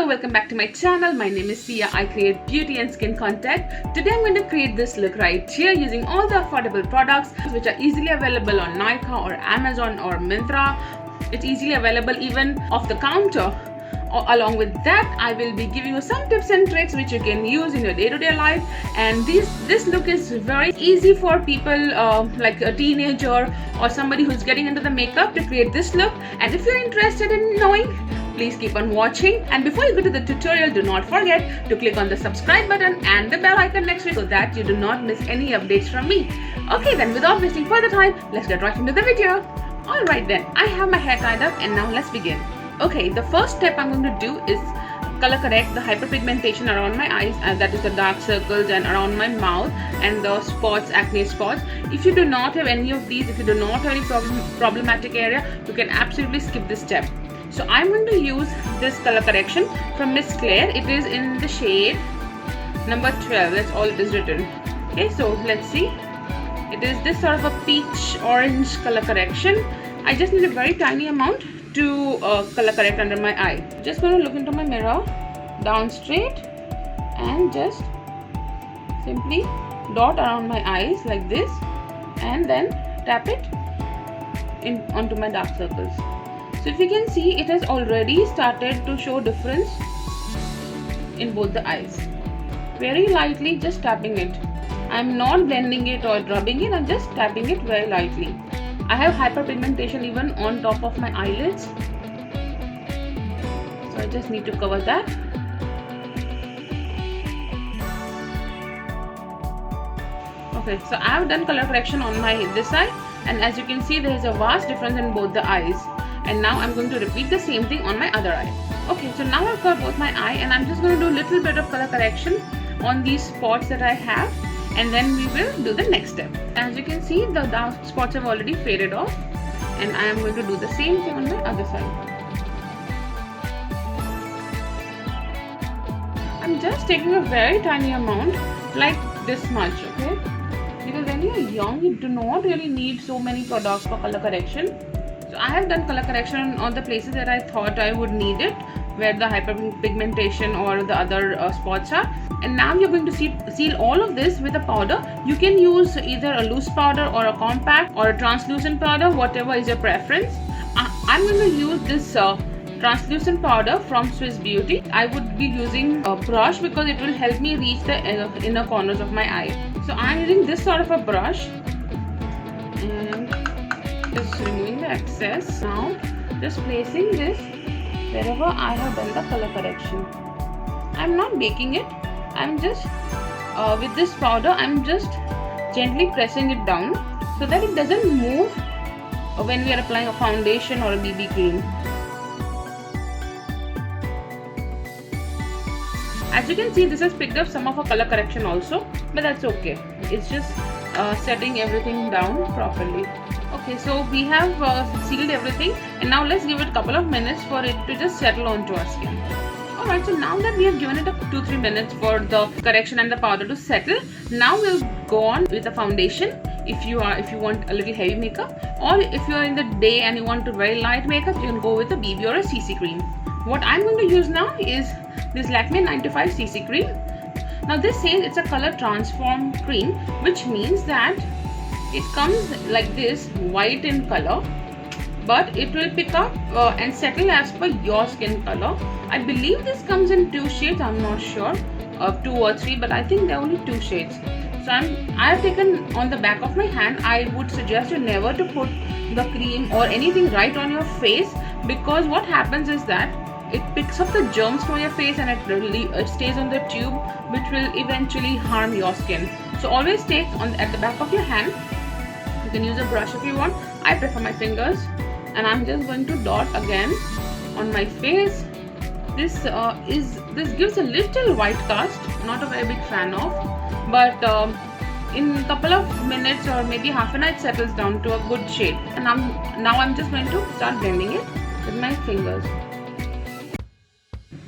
Hello, welcome back to my channel. My name is Sia. I create beauty and skin content. Today I'm going to create this look right here using all the affordable products which are easily available on Nykaa or Amazon or Myntra. It's easily available even off the counter. Along with that, I will be giving you some tips and tricks which you can use in your day-to-day life. And this look is very easy for people like a teenager or somebody who's getting into the makeup to create this look. And if you're interested in knowing, please keep on watching. And before you go to the tutorial, do not forget to click on the subscribe button and the bell icon next to it so that you do not miss any updates from me. Okay then, without wasting further time, let's get right into the video. Alright then, I have my hair tied up and now let's begin. Okay, the first step I'm going to do is color correct the hyperpigmentation around my eyes, and that is the dark circles and around my mouth and the spots, acne spots. If you do not have any of these, if you do not have any problematic area, you can absolutely skip this step. So I'm going to use this color correction from Miss Claire. It is in the shade number 12. That's all it is written. Okay, so let's see. It is this sort of a peach orange color correction. I just need a very tiny amount to color correct under my eye. Just going to look into my mirror, down straight, and just simply dot around my eyes like this, and then tap it onto my dark circles. So if you can see, it has already started to show difference in both the eyes. Very lightly, just tapping it. I'm not blending it or rubbing it, I'm just tapping it very lightly. I have hyperpigmentation even on top of my eyelids, so I just need to cover that. Okay, so I have done color correction on this eye, and as you can see, there is a vast difference in both the eyes. And now I'm going to repeat the same thing on my other eye. Okay, so now I've got both my eye, and I'm just going to do a little bit of color correction on these spots that I have, and then we will do the next step. As you can see, the dark spots have already faded off, and I am going to do the same thing on the other side. I'm just taking a very tiny amount, like this much, okay? Because when you're young, you do not really need so many products for color correction. So I have done color correction on the places that I thought I would need it, where the hyperpigmentation or the other spots are. And now you're going to seal all of this with a powder. You can use either a loose powder or a compact or a translucent powder, whatever is your preference. I'm going to use this translucent powder from Swiss Beauty. I would be using a brush because it will help me reach the inner corners of my eye. So I'm using this sort of a brush and just removing the excess. Now just placing this wherever I have done the color correction. I'm not baking it. I'm just with this powder, I'm just gently pressing it down so that it doesn't move when we are applying a foundation or a BB cream. As you can see, this has picked up some of a color correction also, but that's okay. It's just setting everything down properly. Okay, so we have sealed everything, and now let's give it a couple of minutes for it to just settle onto our skin. Alright, so now that we have given it 2-3 minutes for the correction and the powder to settle, now we'll go on with the foundation. If you want a little heavy makeup, or if you are in the day and you want a very light makeup, you can go with a BB or a CC cream. What I'm going to use now is this Lakme 95 CC cream. Now this says it's a color transform cream, which means that it comes like this, white in color, but it will pick up and settle as per your skin color. I believe this comes in 2 shades, I'm not sure, 2 or 3, but I think there are only 2 shades. So I have taken on the back of my hand. I would suggest you never to put the cream or anything right on your face, because what happens is that it picks up the germs from your face and it stays on the tube, which will eventually harm your skin. So always take at the back of your hand. You can use a brush if you want. I prefer my fingers, and I'm just going to dot again on my face. This gives a little white cast, not a very big fan of, but in a couple of minutes or maybe half an hour it settles down to a good shade. And now I'm just going to start blending it with my fingers.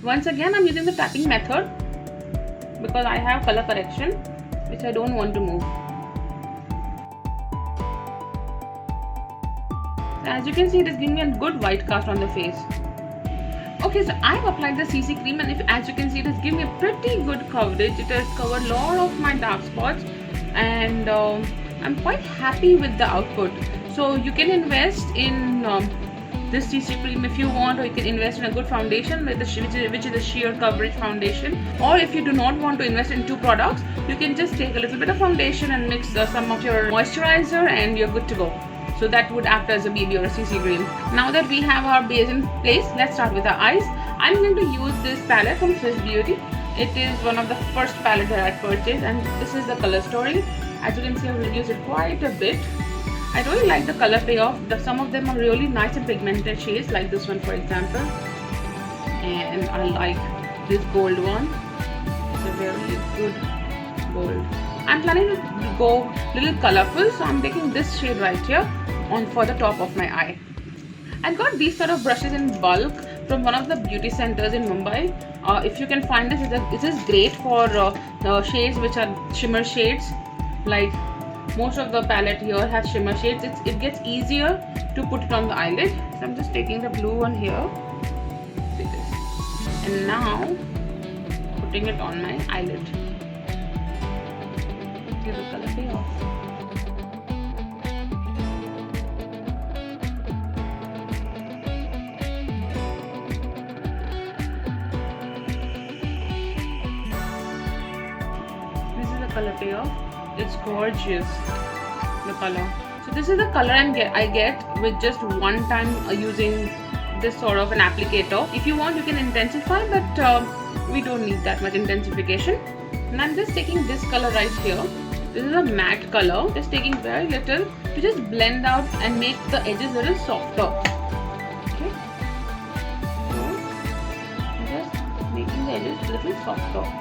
Once again, I'm using the tapping method because I have color correction which I don't want to move. As you can see, it is giving me a good white cast on the face. Okay, so I've applied the CC cream, and as you can see, it has given me a pretty good coverage. It has covered a lot of my dark spots, and I'm quite happy with the output. So you can invest in this CC cream if you want, or you can invest in a good foundation with which is a sheer coverage foundation. Or if you do not want to invest in two products, you can just take a little bit of foundation and mix some of your moisturizer, and you're good to go. So that would act as a BB or a CC cream. Now that we have our base in place, let's start with our eyes. I'm going to use this palette from Swiss Beauty. It is one of the first palettes that I purchased, and this is the color story. As you can see, I've reduced it quite a bit. I really like the color payoff. Some of them are really nice and pigmented shades, like this one for example. And I like this gold one. It's a very good gold. I'm planning to go a little colorful, so I'm taking this shade right here for the top of my eye. I got these sort of brushes in bulk from one of the beauty centers in Mumbai. If you can find this, it is great for shades which are shimmer shades. Like most of the palette here has shimmer shades. It gets easier to put it on the eyelid. So I'm just taking the blue one here. See this. And now putting it on my eyelid. See the color payoff. This is the color payoff. It's gorgeous, the color. So this is the color I get with just one time using this sort of an applicator. If you want, you can intensify, but we don't need that much intensification. And I'm just taking this color right here. This is a matte color. Just taking very little to just blend out and make the edges a little softer. Okay. So just making the edges a little softer.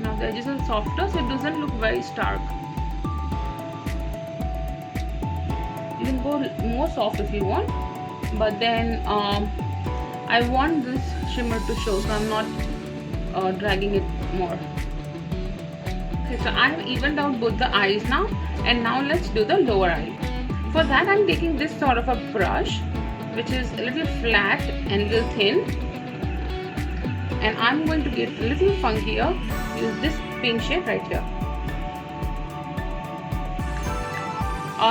Now the edges are softer, so it doesn't look very stark. You can go more soft if you want, but then I want this shimmer to show, so I'm not dragging it more. Okay, so I have evened out both the eyes now, and now let's do the lower eye. For that, I'm taking this sort of a brush, which is a little flat and a little thin, and I'm going to get a little funkier. Use this pink shade right here.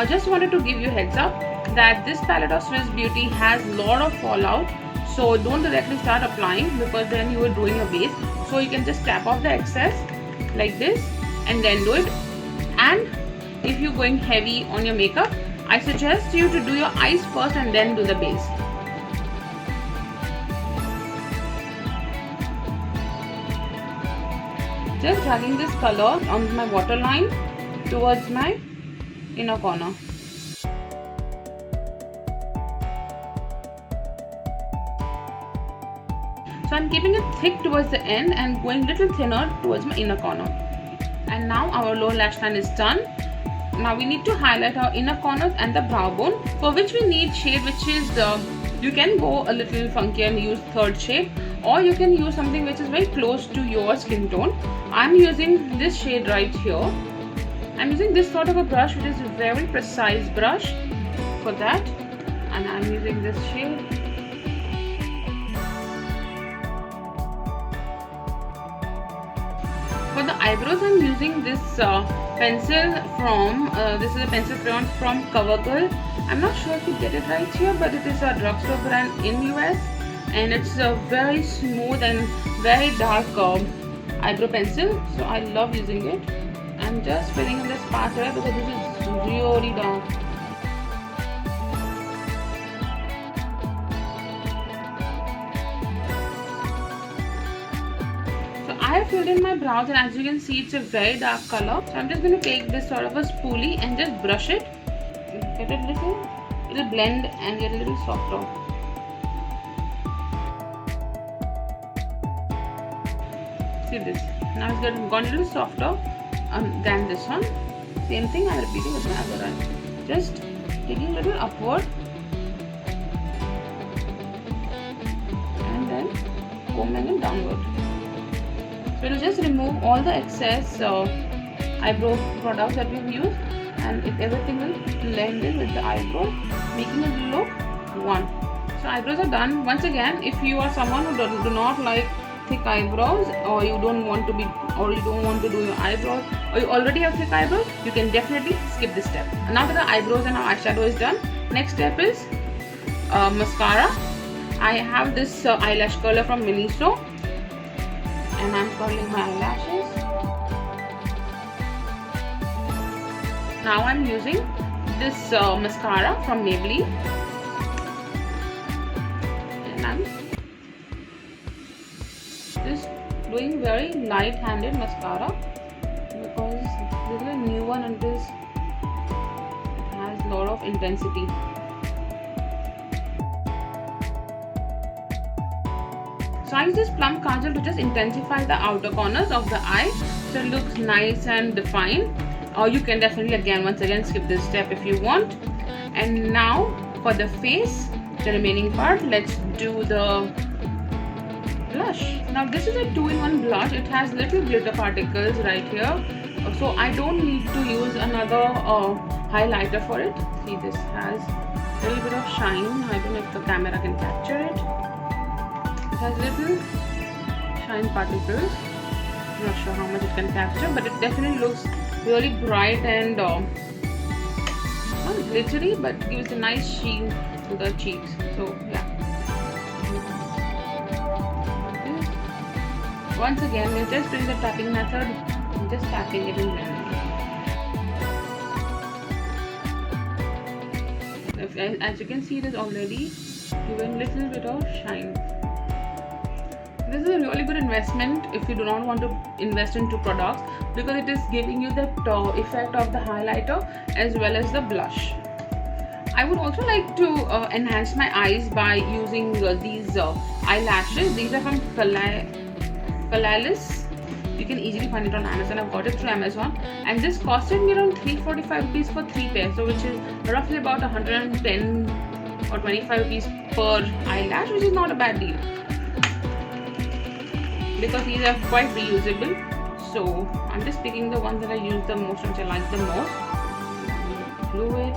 Just wanted to give you a heads up that this palette of Swiss Beauty has a lot of fallout, so don't directly start applying, because then you are doing a base. So you can just tap off the excess like this and then do it. And if you're going heavy on your makeup, I suggest you to do your eyes first and then do the base. Just dragging this color on my waterline towards my inner corner. So I'm keeping it thick towards the end and going a little thinner towards my inner corner. And now our lower lash line is done. Now we need to highlight our inner corners and the brow bone, for which we need shade which is you can go a little funky and use third shade, or you can use something which is very close to your skin tone. I'm using this shade right here. I'm using this sort of a brush, which is a very precise brush for that, and I'm using this shade. For the eyebrows, I'm using this pencil from, this is a pencil crayon from CoverGirl. I'm not sure if you get it right here, but it is a drugstore brand in US, and it's a very smooth and very dark eyebrow pencil, so I love using it. I'm just filling in this part here because this is really dark. So I have filled in my brows, and as you can see, it's a very dark color. So I'm just going to take this sort of a spoolie and just brush it. Get it little blend and get a little softer. See this? Now it's gone a little softer than this one. Same thing I'm repeating with my other eye. Just taking a little upward and then combing it downward. So So it will just remove all the excess eyebrow products that we've used, and everything will blend in with the eyebrow, making it look one. So eyebrows are done. Once again, if you are someone who do not like thick eyebrows, or you don't want to do your eyebrows, or you already have thick eyebrows, you can definitely skip this step. Now that the eyebrows and our eyeshadow is done, next step is mascara. I have this eyelash curler from Miniso, and I'm curling my eyelashes. Now I'm using this mascara from Maybelline, and I'm just doing very light-handed mascara because this is a new one and it has a lot of intensity. So I use this plum kajal to just intensify the outer corners of the eye so it looks nice and defined. Or you can definitely once again skip this step if you want. And now for the face, the remaining part, let's do the blush. Now this is a 2-in-1 blush. It has little glitter particles right here, so I don't need to use another highlighter for it. See, this has a little bit of shine. I don't know if the camera can capture it. It has little shine particles. I'm not sure how much it can capture, but it definitely looks really bright and not glittery, but gives a nice sheen to the cheeks. So yeah. Once again, we're just doing the tapping method, just tapping it in blending. As you can see, it is already given little bit of shine. This is a really good investment if you do not want to invest into products, because it is giving you the effect of the highlighter as well as the blush. I would also like to enhance my eyes by using these eyelashes. These are from Eyelashes. You can easily find it on Amazon. I've got it through Amazon, and this costed me around 345 rupees for 3 pairs, so which is roughly about 110 or 25 rupees per eyelash, which is not a bad deal because these are quite reusable. So I'm just picking the ones that I use the most, which I like the most. Glue it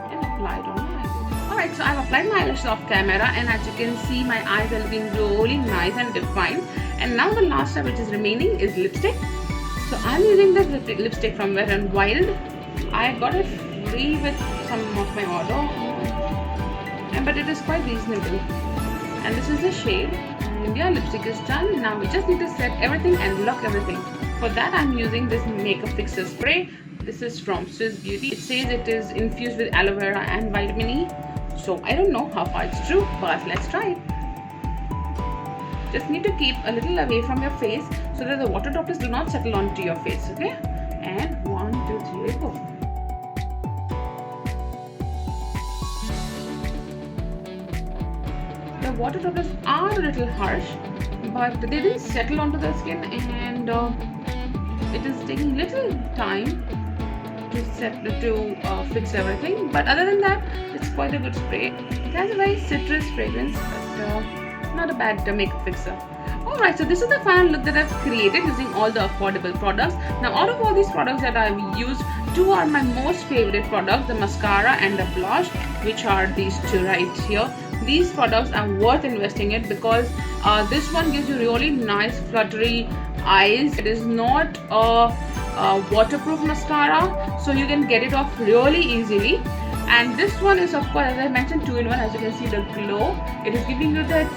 and apply it on my eyes. Alright, so I've applied my eyelashes off camera, and as you can see, my eyes are looking really nice and defined. And now the last step which is remaining is lipstick. So I'm using this lipstick from Wet n Wild. I got it free with some of my order, but it is quite reasonable. And this is the shade. And yeah, lipstick is done. Now we just need to set everything and lock everything. For that, I'm using this makeup fixer spray. This is from Swiss Beauty. It says it is infused with aloe vera and vitamin E. So I don't know how far it's true, but let's try it. Just need to keep a little away from your face so that the water droplets do not settle onto your face, okay? And 1, 2, 3, go. The water droplets are a little harsh, but they didn't settle onto the skin, and it is taking little time to fix everything. But other than that, it's quite a good spray. It has a very citrus fragrance, but not a bad makeup fixer. Alright, so this is the final look that I've created using all the affordable products. Now, out of all these products that I've used, 2 are my most favorite products, the mascara and the blush, which are these 2 right here. These products are worth investing in because this one gives you really nice fluttery eyes. It is not a waterproof mascara, so you can get it off really easily. And this one is, of course, as I mentioned, 2-in-1. As you can see, the glow. It is giving you that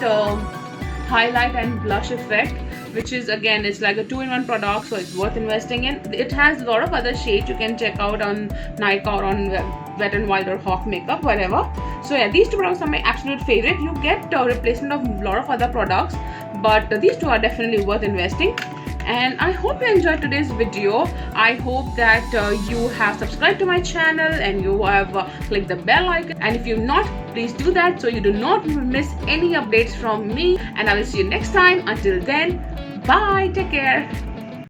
highlight and blush effect, which is, again, it's like a 2-in-1 product, so it's worth investing in. It has a lot of other shades you can check out on Nykaa or on Wet n Wild or Hawk Makeup, whatever. So yeah, these 2 products are my absolute favorite. You get a replacement of a lot of other products, but these 2 are definitely worth investing. And I hope you enjoyed today's video. I hope that you have subscribed to my channel and you have clicked the bell icon. And if you've not, please do that so you do not miss any updates from me. And I will see you next time. Until then, bye. Take care.